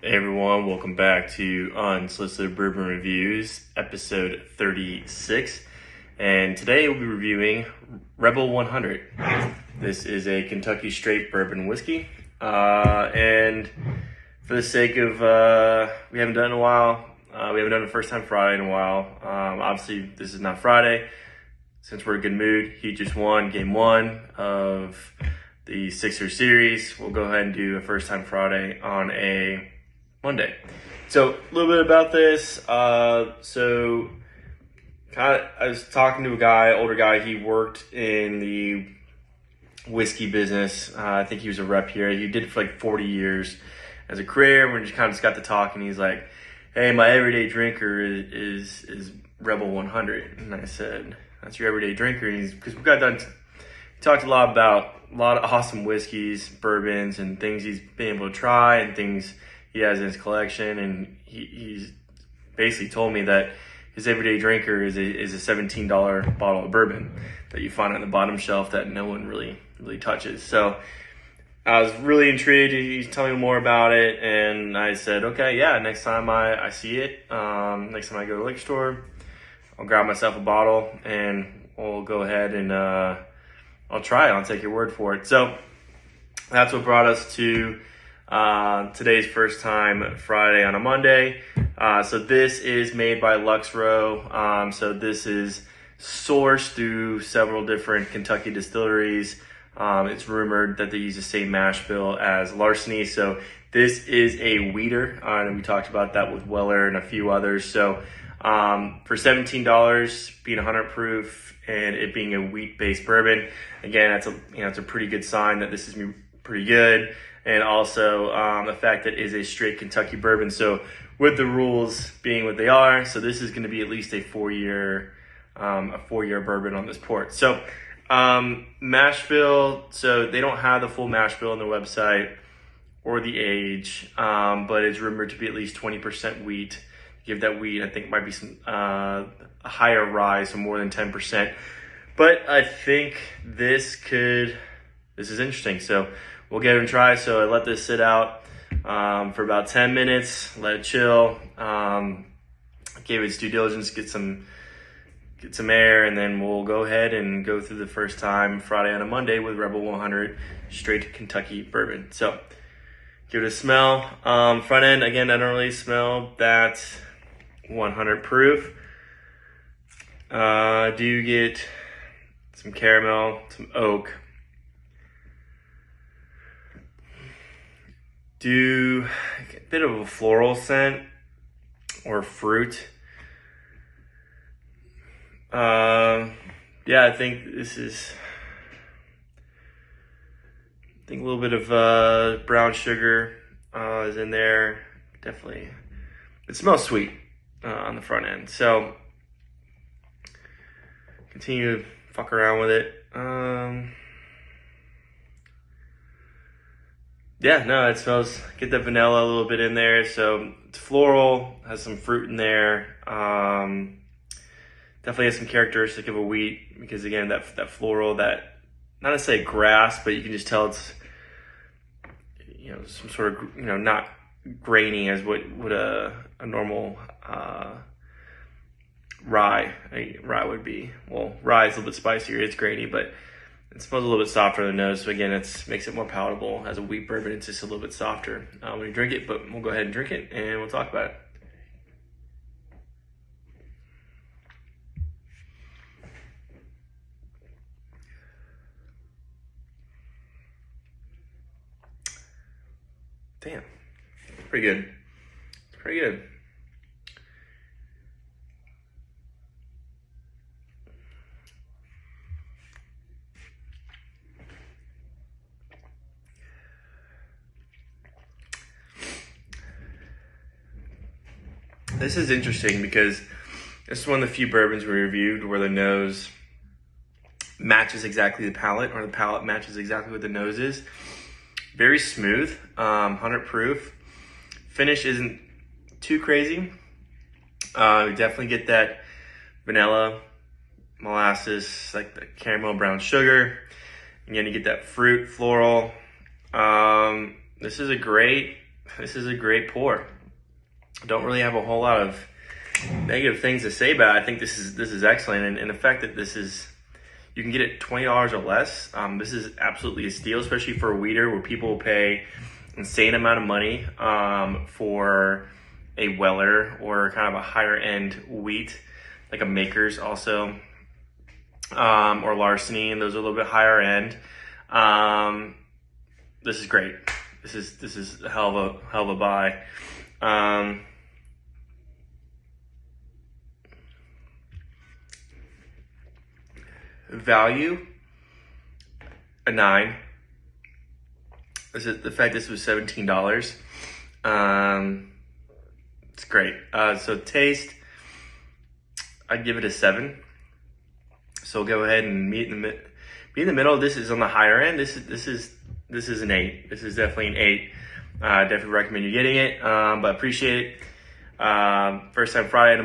Hey everyone, welcome back to Unsolicited Bourbon Reviews, episode 36. And today we'll be reviewing Rebel 100. This is a Kentucky straight bourbon whiskey. And for the sake of, we haven't done it in a while. We haven't done it first time Friday in a while. Obviously, this is not Friday. Since we're in a good mood, he just won game one of the Sixers series. We'll go ahead and do a first time Friday on a Monday. So a little bit about this. I was talking to a guy, older guy. He worked in the whiskey business. I think he was a rep here. He did it for like 40 years as a career. We just kind of got to talking. He's like, "Hey, my everyday drinker is Rebel 100." And I said, "That's your everyday drinker?" And because we talked a lot about a lot of awesome whiskeys, bourbons, and things he's been able to try and things he has in his collection, and he's basically told me that his everyday drinker is a $17 bottle of bourbon that you find on the bottom shelf that no one really touches. So I was really intrigued. He's telling me more about it, and I said, okay, yeah, next time I see it, next time I go to the liquor store, I'll grab myself a bottle and we'll go ahead and I'll try it. I'll take your word for it. So that's what brought us to today's first time Friday on a Monday. So this is made by Luxrow. So this is sourced through several different Kentucky distilleries. It's rumored that they use the same mash bill as Larceny. So this is a wheater, and we talked about that with Weller and a few others. So for $17, being 100 proof and it being a wheat-based bourbon, again, it's a pretty good sign that this is pretty good. And also the fact that it is a straight Kentucky bourbon. So with the rules being what they are, so this is going to be at least a four-year bourbon on this port. So mash bill, so they don't have the full mash bill on their website or the age, but it's rumored to be at least 20% wheat. Give that wheat, I think might be some a higher rye, so more than 10%. But I think this is interesting. So we'll give it a try. So I let this sit out for about 10 minutes, let it chill, gave it its due diligence, get some air, and then we'll go ahead and go through the first time Friday on a Monday with Rebel 100 straight Kentucky bourbon. So give it a smell. Front end, again, I don't really smell that 100 proof. I do get some caramel, some oak. Do a bit of a floral scent or fruit. Yeah, I think this is, a little bit of brown sugar is in there. Definitely, it smells sweet on the front end. So continue to fuck around with it. Yeah, no, it smells, get the vanilla a little bit in there. So it's floral, has some fruit in there. Definitely has some characteristic of a wheat, because again, that floral, that, not necessarily grass, but you can just tell it's, some sort of, not grainy as what a normal rye would be. Well, rye is a little bit spicier, it's grainy, but it smells a little bit softer on the nose. So again, it makes it more palatable. As a wheat bourbon, it's just a little bit softer when you drink it, but we'll go ahead and drink it and we'll talk about it. Damn, pretty good. It's pretty good. This is interesting because this is one of the few bourbons we reviewed where the nose matches exactly the palate, or the palate matches exactly what the nose is. Very smooth, 100 proof. Finish isn't too crazy. We definitely get that vanilla, molasses, like the caramel, brown sugar. Again, you get that fruit, floral. This is a great this is a great pour. Don't really have a whole lot of negative things to say about it. I think this is excellent, and the fact that you can get it $20 or less. This is absolutely a steal, especially for a weeder where people will pay insane amount of money for a Weller or kind of a higher end wheat, like a Makers also, or Larceny, and those are a little bit higher end. This is great. This is a hell of a buy. Value, a 9. The fact this was $17. It's great. So taste, I'd give it a 7. So go ahead and meet in the middle. This is on the higher end. This is an 8. This is definitely an 8. Definitely recommend you getting it. But appreciate it. First time Friday.